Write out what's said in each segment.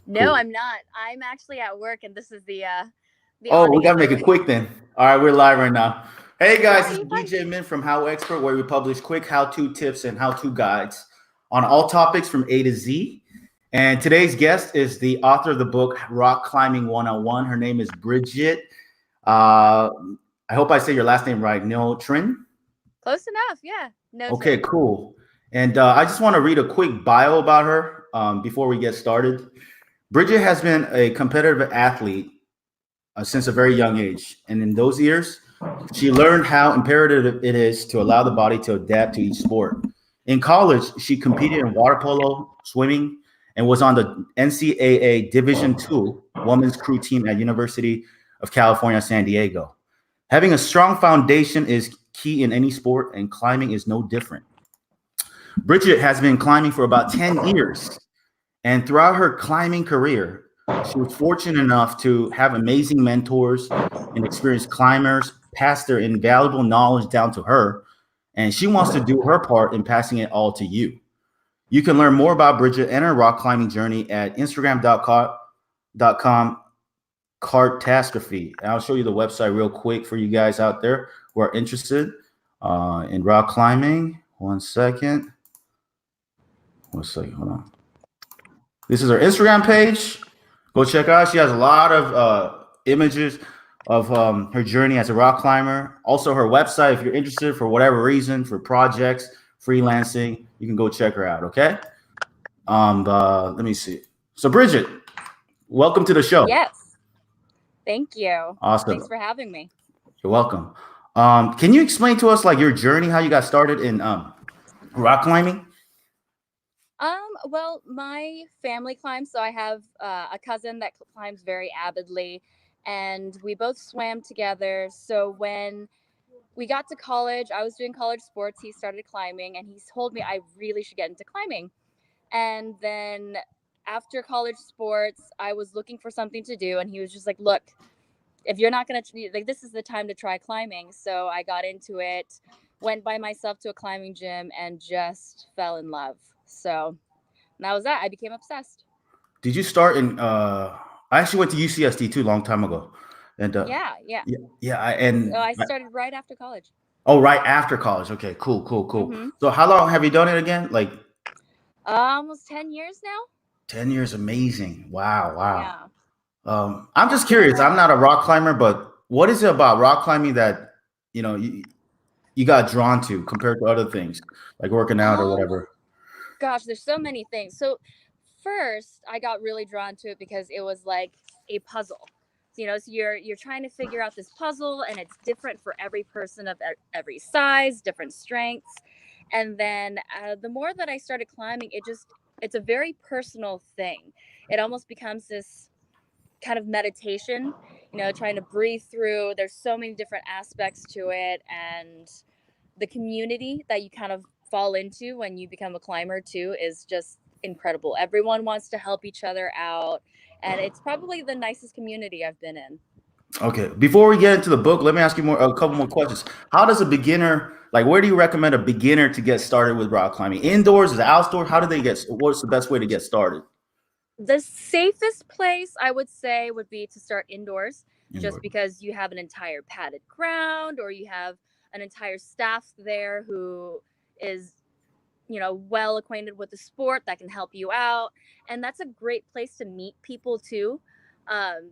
No, Cool. I'm not. I'm actually at work, and this is the Oh, we audio gotta make it version. quick then. All right, we're live right now. Hey Yeah, guys, this is you're fine. BJ from HowExpert, where we publish quick how-to tips and how-to guides on all topics from A to Z. And today's guest is the author of the book Rock Climbing 101. Her name is Brigitte. Uh, I hope I say your last name right. Ngo-Trinh. Close enough. Yeah. No Okay, Trin. cool. And I just want to read a quick bio about her before we get started. Bridget has been a competitive athlete since a very young age. And in those years, she learned how imperative it is to allow the body to adapt to each sport. In college, she competed in water polo, swimming, and was on the NCAA Division II women's crew team at University of California, San Diego. Having a strong foundation is key in any sport, and climbing is no different. Bridget has been climbing for about 10 years, and throughout her climbing career, she was fortunate enough to have amazing mentors and experienced climbers pass their invaluable knowledge down to her, and she wants to do her part in passing it all to you. You can learn more about Bridget and her rock climbing journey at instagram.com cartastrophe. And I'll show you the website real quick for you guys out there who are interested in rock climbing. One second. Hold on. This is her Instagram page. Go check her out. She has a lot of images of her journey as a rock climber. Also, her website, if you're interested for whatever reason, for projects, freelancing, you can go check her out. Okay. Let me see. So, Bridget, welcome to the show. Yes. Thank you. Awesome. Thanks for having me. You're welcome. Can you explain to us like your journey, how you got started in rock climbing? Well, my family climbs, so I have a cousin that climbs very avidly, and we both swam together. So when we got to college, I was doing college sports. He started climbing, and he told me I really should get into climbing. And then after college sports, I was looking for something to do, and he was just like, "Look, if you're not gonna like, this is the time to try climbing." So I got into it, went by myself to a climbing gym, and just fell in love. So that was that. I became obsessed. Did you start in? I actually went to UCSD too, a long time ago, and Yeah, yeah. and So I started right after college. oh, right after college. Okay, cool. Mm-hmm. So how long have you done it again? Like Almost 10 years now. 10 years. Amazing. Wow. Yeah. I'm just curious. I'm not a rock climber, but what is it about rock climbing that you got drawn to compared to other things like working out or whatever? Gosh, there's so many things. So first, I got really drawn to it because it was like a puzzle. So you're trying to figure out this puzzle, and it's different for every person of every size, different strengths. And then the more that I started climbing, it's a very personal thing. It almost becomes this kind of meditation, trying to breathe through. There's so many different aspects to it, and the community that you kind of fall into when you become a climber too is just incredible. Everyone wants to help each other out, and it's probably the nicest community I've been in. Okay. Before we get into the book, let me ask you a couple more questions. How does a beginner, like, where do you recommend a beginner to get started with rock climbing? Indoors, is it outdoors? How do they what's the best way to get started? The safest place I would say would be to start indoors, Indoors. just because you have an entire padded ground, or you have an entire staff there who is well acquainted with the sport that can help you out, and that's a great place to meet people too.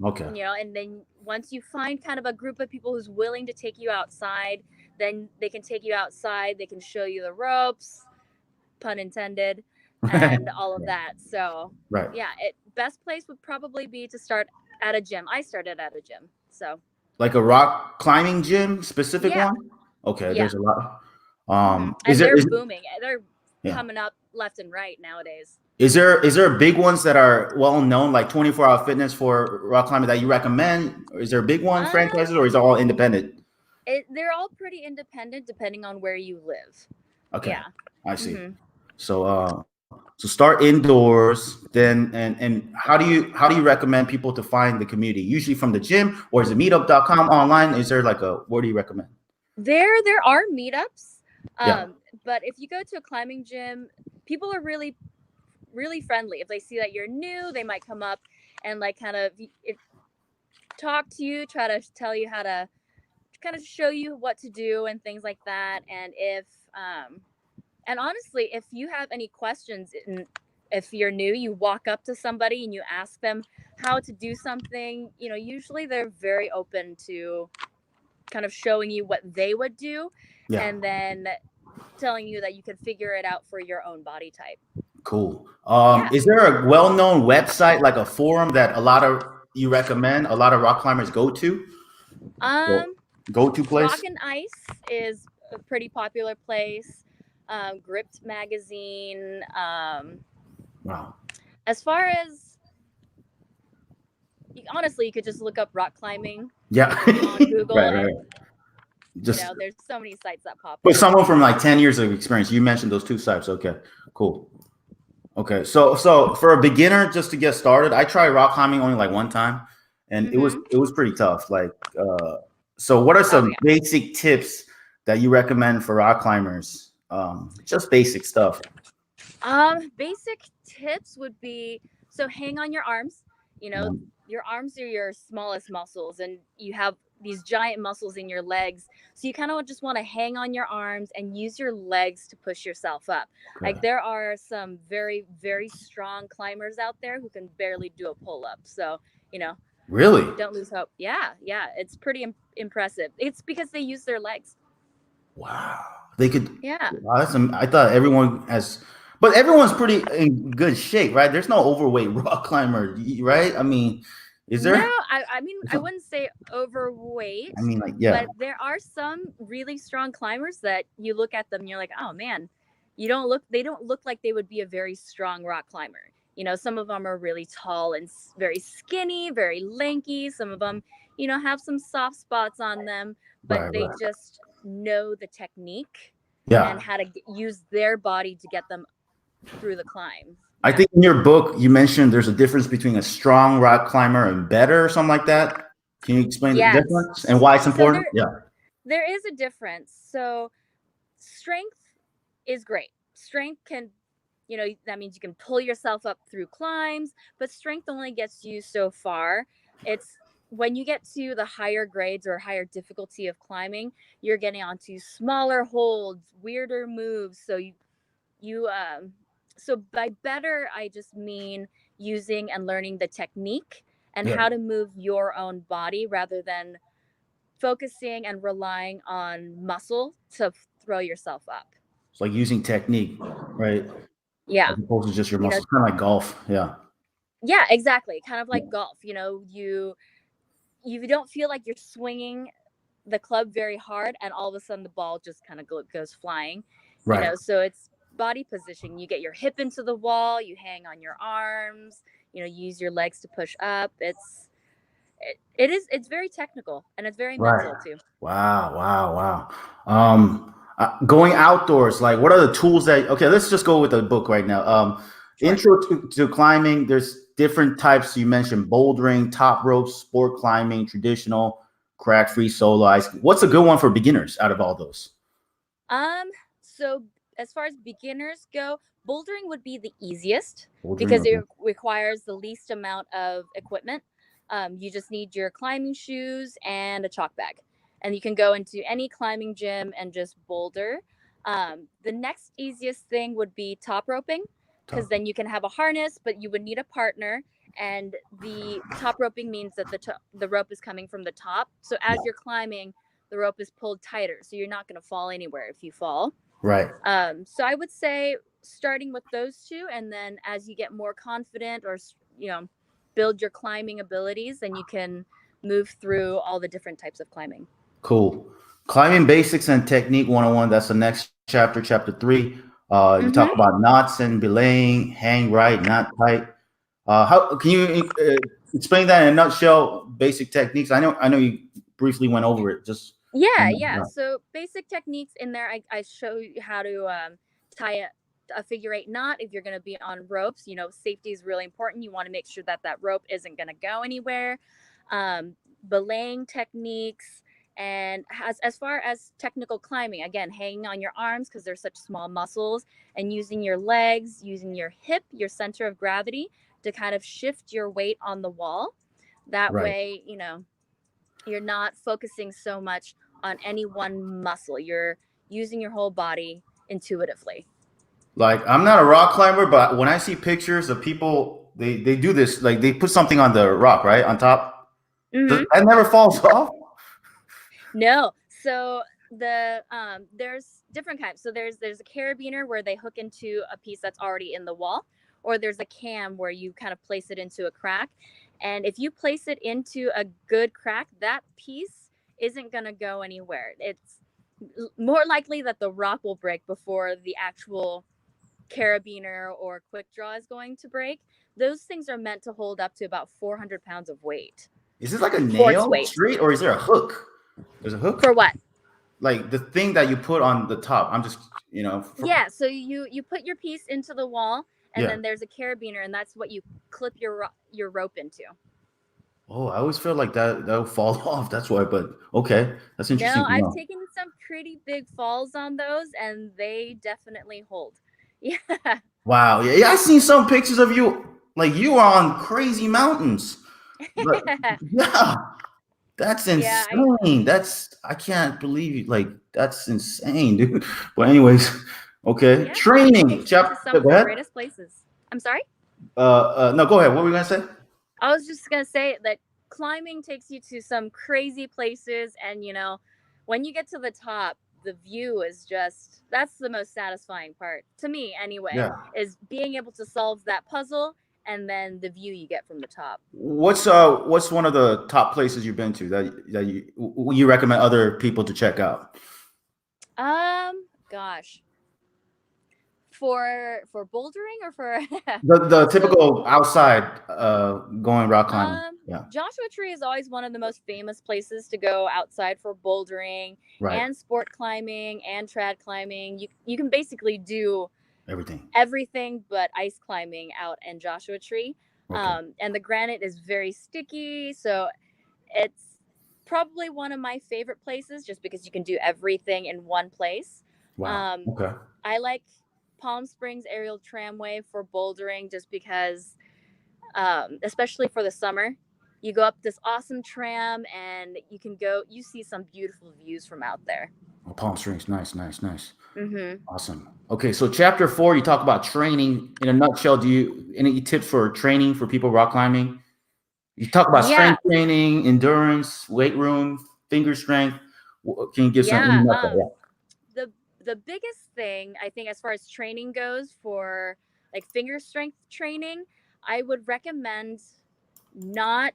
Okay. And then once you find kind of a group of people who's willing to take you outside, then they can take you outside, they can show you the ropes, pun intended, and all of that. So Right. yeah, best place would probably be to start at a gym. I started at a gym. So like a rock climbing gym, specific Yeah. one? Okay, Yeah. there's a lot. and they're booming. They're coming up left and right nowadays. Is there big ones that are well known, like 24-hour fitness for rock climbing that you recommend? Or is there big one franchises, or is it all independent? They're all pretty independent depending on where you live. Okay. Yeah. I see. Mm-hmm. So start indoors, then and how do you recommend people to find the community? Usually from the gym, or is it meetup.com online? Is there like where do you recommend? There are meetups. But if you go to a climbing gym, people are really really friendly. If they see that you're new, they might come up and like kind of talk to you, try to tell you how to kind of show you what to do and things like that. And honestly, if you have any questions, if you're new, you walk up to somebody and you ask them how to do something, usually they're very open to kind of showing you what they would do, Yeah. and then telling you that you can figure it out for your own body type. Cool. Yeah. Is there a well-known website, like a forum that you recommend a lot of rock climbers go to? Go-to Rock place? and Ice is a pretty popular place. Gripped magazine. Wow. As far as honestly, you could just look up rock climbing Yeah. on Google, Right, right, and right. Just there's so many sites that pop but up. someone from like 10 years of experience. You mentioned those two sites. Okay, cool. Okay, so for a beginner, just to get started, I tried rock climbing only like one time, and it was pretty tough. Like, so what are some basic tips that you recommend for rock climbers? Just basic stuff. Basic tips would be, so hang on your arms. Your arms are your smallest muscles, and you have these giant muscles in your legs. So you kind of just want to hang on your arms and use your legs to push yourself up. Okay. Like there are some very, very strong climbers out there who can barely do a pull up. So, Really? don't lose hope. Yeah. It's pretty impressive. It's because they use their legs. Wow. They could. Yeah. Wow, I thought everyone has, but everyone's pretty in good shape, right? There's no overweight rock climber, right? I mean, is there? No, I mean, I wouldn't say overweight. I mean, like, yeah. But there are some really strong climbers that you look at them and you're like, oh man, they don't look like they would be a very strong rock climber. Some of them are really tall and very skinny, very lanky. Some of them, have some soft spots on them, but Right, they right. just know the technique Yeah. and how to use their body to get them through the climb. I think in your book you mentioned there's a difference between a strong rock climber and better, or something like that. Can you explain the Yes. difference and why it's important? There is a difference. So strength is great. Strength can, that means you can pull yourself up through climbs, but strength only gets you so far. It's when you get to the higher grades or higher difficulty of climbing, you're getting onto smaller holds, weirder moves. So by better, I just mean using and learning the technique and how to move your own body rather than focusing and relying on muscle to throw yourself up. It's like using technique, right? Yeah. As opposed to just your muscles, kind of like golf. Yeah. Yeah, exactly. Kind of like golf. You don't feel like you're swinging the club very hard, and all of a sudden the ball just kind of goes flying. Right. So it's body positioning. You get your hip into the wall. You hang on your arms. Use your legs to push up. It's very technical, and it's very mental too. Wow. Going outdoors, like what are the tools okay, let's just go with the book right now. Sure. Intro to climbing, there's different types. You mentioned bouldering, top ropes, sport climbing, traditional, crack, free, solo, ice. What's a good one for beginners out of all those? So as far as beginners go, bouldering would be the easiest because it requires the least amount of equipment. You just need your climbing shoes and a chalk bag, and you can go into any climbing gym and just boulder. The next easiest thing would be top roping, because then you can have a harness, but you would need a partner. And the top roping means that the rope is coming from the top. So as you're climbing, the rope is pulled tighter, so you're not going to fall anywhere if you fall. Right. So I would say starting with those two, and then as you get more confident or build your climbing abilities, then you can move through all the different types of climbing. Cool. Climbing basics and technique 101. That's the next chapter, chapter 3. You talk about knots and belaying, hang right, knot tight. How can you explain that in a nutshell? Basic techniques. I know you briefly went over it. Just yeah. So basic techniques in there. I show you how to tie a figure 8 knot if you're going to be on ropes. Safety is really important. You want to make sure that rope isn't going to go anywhere. Belaying techniques And as far as technical climbing, again, hanging on your arms because they're such small muscles, and using your legs, using your hip, your center of gravity to kind of shift your weight on the wall. That Right. way, you're not focusing so much on any one muscle. You're using your whole body intuitively. Like I'm not a rock climber, but when I see pictures of people, they do this. Like they put something on the rock, right, on top. Mm-hmm. That never falls off. No. So there's different kinds. So there's a carabiner where they hook into a piece that's already in the wall, or there's a cam where you kind of place it into a crack. And if you place it into a good crack, that piece isn't going to go anywhere. It's more likely that the rock will break before the actual carabiner or quick draw is going to break. Those things are meant to hold up to about 400 pounds of weight, Is this like a force nail weight. straight, or is there a hook? There's a hook. For what? Like the thing that you put on the top. I'm just, Yeah, so you put your piece into the wall, and yeah. then there's a carabiner, and that's what you clip your rope into. Oh, I always feel like that'll fall off. That's why. But okay, that's interesting No, to I've know. taken some pretty big falls on those, and they definitely hold. Yeah. Wow. Yeah, yeah. I seen some pictures of you. Like you are on crazy mountains. But yeah, that's Yeah, insane. I can't believe you. Like that's insane, dude. But anyways, okay. yeah, climbing Training. takes you to some of Go the ahead. greatest places. I'm sorry? No, go ahead. What were we gonna say? I was just going to say that climbing takes you to some crazy places, and when you get to the top, the view is just that's the most satisfying part to me anyway, Yeah. is being able to solve that puzzle and then the view you get from the top. What's one of the top places you've been to that you recommend other people to check out? Gosh, for bouldering or for The so typical outside going rock climbing. um Yeah. Joshua Tree is always one of the most famous places to go outside for bouldering Right. and sport climbing and trad climbing. You can basically do Everything. everything but ice climbing out in Joshua Tree. Okay. And the granite is very sticky, so it's probably one of my favorite places just because you can do everything in one place. Wow. Um, Okay. I like Palm Springs Aerial Tramway for bouldering just because, especially for the summer, you go up this awesome tram and you see some beautiful views from out there. Oh, Palm Springs. Nice, nice, nice. Mm-hmm. Awesome. Okay, so chapter 4, you talk about training. In a nutshell, do you any tips for training for people rock climbing? You talk about Yeah, strength training, endurance, weight room, finger strength. Can you give some in a yeah. nutshell? The biggest thing I think as far as training goes for like finger strength training, I would recommend not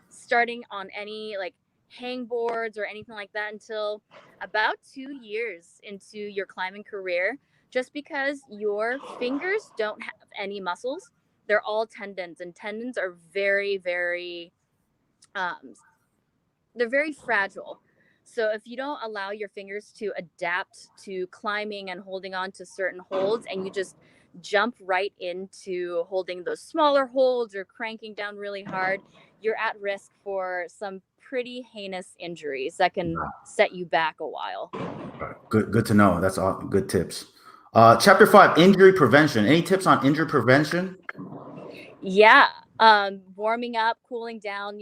starting on any like hang boards or anything like that until about 2 years into your climbing career, just because your fingers don't have any muscles. They're all tendons, and tendons are very, very um, they're very fragile. So if you don't allow your fingers to adapt to climbing and holding on to certain holds, and you just jump right into holding those smaller holds or cranking down really hard, you're at risk for some pretty heinous injuries that can set you back a while. Good to know. That's all good tips. Chapter 5, injury prevention. Any tips on injury prevention? Yeah. Warming up, cooling down,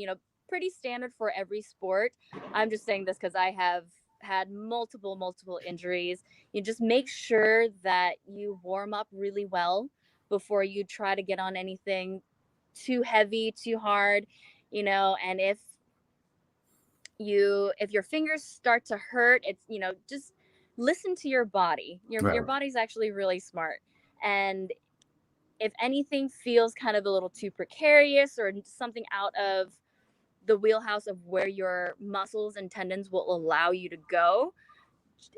pretty standard for every sport. I'm just saying this because I have had multiple injuries. You just make sure that you warm up really well before you try to get on anything too heavy, too hard, and if your fingers start to hurt, it's, just listen to your body. Your Right. body's actually really smart. And if anything feels kind of a little too precarious or something out of the wheelhouse of where your muscles and tendons will allow you to go,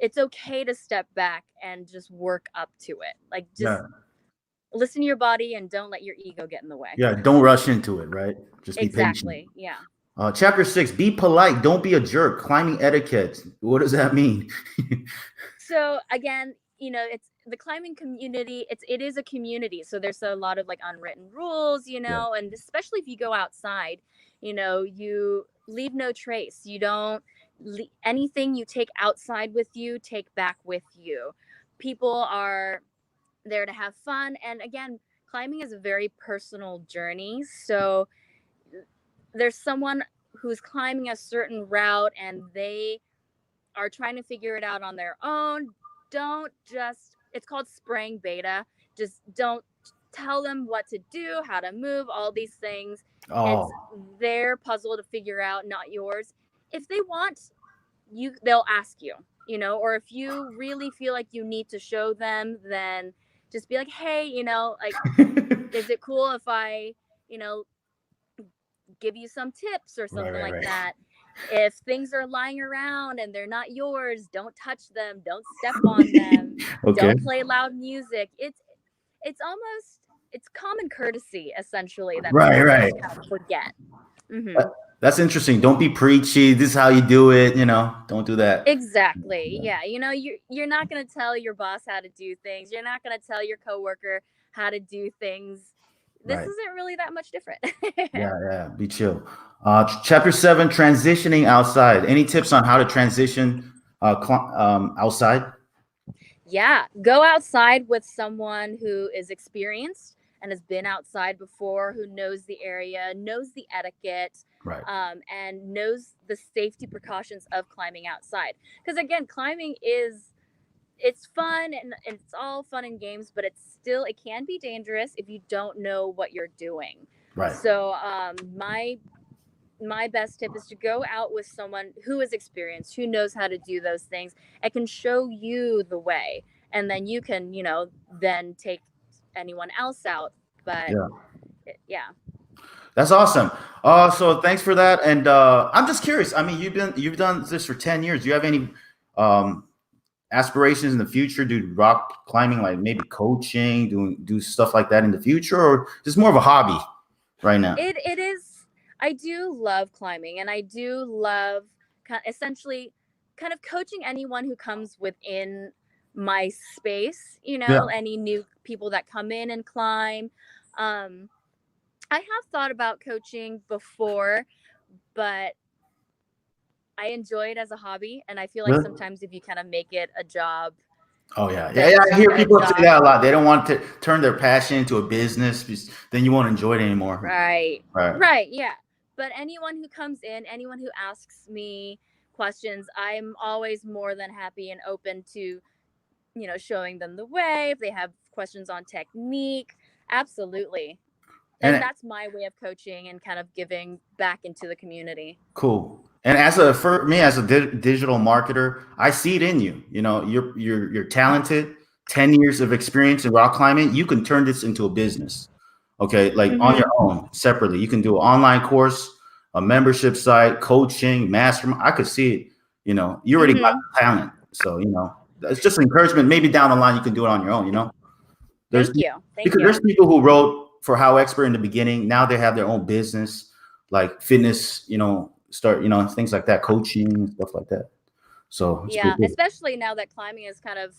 it's okay to step back and just work up to it. Like, just Yeah. listen to your body and don't let your ego get in the way. Yeah. Don't rush into it, right? Just be patient. Exactly. Yeah. Chapter 6, be polite. Don't be a jerk. Climbing etiquette. What does that mean? So again, it's the climbing community. It is a community, so there's a lot of like unwritten rules, Yeah. and especially if you go outside, you leave no trace. You don't anything you take outside with you, take back with you. People are there to have fun. And again, climbing is a very personal journey. So there's someone who's climbing a certain route and they are trying to figure it out on their own. Don't just, it's called spraying beta. Just don't tell them what to do, how to move, all these things. It's Oh, their puzzle to figure out, not yours. If they want, they'll ask you, or if you really feel like you need to show them, then just be like, hey, like, is it cool if I, you know, give you some tips or right, something right, like right. that? If things are lying around and they're not yours, don't touch them, don't step on them, Okay. don't play loud music. It's almost, it's common courtesy essentially that Right, people right. just kind of forget. That- Hmm. That's interesting. Don't be preachy. This is how you do it. Don't do that. Exactly. Yeah. Yeah. You're not going to tell your boss how to do things. You're not going to tell your coworker how to do things. This Right. isn't really that much different. Yeah, yeah. Be chill. Chapter 7, transitioning outside. Any tips on how to transition outside? Yeah. Go outside with someone who is experienced and has been outside before, who knows the area, knows the etiquette, Right. and knows the safety precautions of climbing outside. Because again, climbing is, it's fun and it's all fun and games, but it can be dangerous if you don't know what you're doing. Right. So my best tip is to go out with someone who is experienced, who knows how to do those things, and can show you the way, and then you can, then take anyone else out. But Yeah. yeah. That's awesome. So thanks for that. And I'm just curious. I mean, you've done this for 10 years. Do you have any um aspirations in the future? Do rock climbing, like maybe coaching, do stuff like that in the future, or just more of a hobby right now? It is. I do love climbing, and I do love essentially kind of coaching anyone who comes within my space. Yeah. Any new people that come in and climb. Um, I have thought about coaching before, but I enjoy it as a hobby, and I feel like Really? sometimes if you kind of make it a job, Oh yeah, yeah, then yeah. it's I just hear a people say job. that a lot. They don't want to turn their passion into a business because then you won't enjoy it anymore. Right. Right. Right. Yeah. But anyone who comes in, anyone who asks me questions, I'm always more than happy and open to, showing them the way. If they have questions on technique, absolutely. And And that's my way of coaching and kind of giving back into the community. cool. And for me as a digital marketer, I see it in you. You're talented. 10 years of experience in rock climbing, you can turn this into a business. Okay, like on your Hmm. own, separately. You can do an online course, a membership site, coaching, mastermind. I could see it. You already got Hmm. the talent. So it's just encouragement. Maybe down the line you can do it on your own. There's Thank you. Thank because you. there's people who wrote for HowExpert in the beginning. Now they have their own business, like fitness, start, things like that, coaching, stuff like that. So it's pretty Yeah. cool. Especially now that climbing is kind of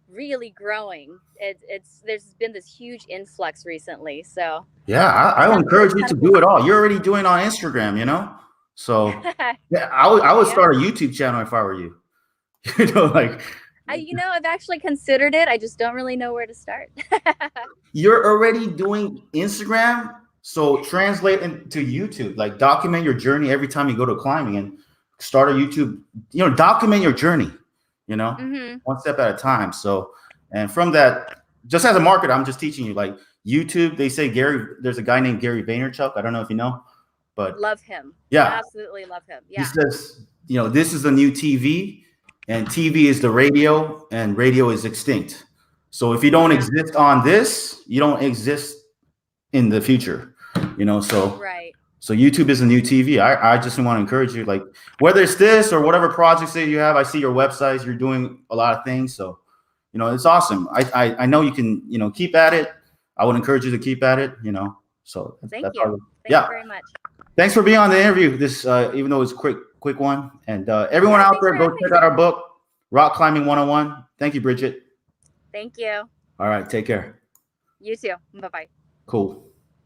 really growing. It's there's been this huge influx recently. So Yeah, I will encourage it's you kind to of do it cool. all. You're already doing it on Instagram. So yeah, I would Yeah. start a YouTube channel if I were you. Like I've actually considered it. I just don't really know where to start. you're already doing Instagram, so translate into YouTube. Like document your journey every time you go to climbing and start a YouTube. Document your journey. You know, Hmm. one step at a time. So, and from that, just as a marketer, I'm just teaching you. Like YouTube, they say there's a guy named Gary Vaynerchuk. I don't know if you know, but Love him. yeah, Absolutely love him. he Yeah. says, this is the new TV, and TV is the radio, and radio is extinct. So if you don't Yeah. exist on this, you don't exist in the future. So Right. YouTube is a new TV. I just want to encourage you, like whether it's this or whatever projects that you have. I see your websites. You're doing a lot of things, so it's awesome. I know you can keep at it. I would encourage you to keep at it. So Thank that's you. all. Thank you Yeah. very much. Thanks for being on the interview. This, even though it's quick one, and everyone Yeah. out Thanks there, for go having check me. out our book, Rock Climbing 101. Thank you, Brigitte. Thank you. All right, take care. You too. Bye bye. Cool.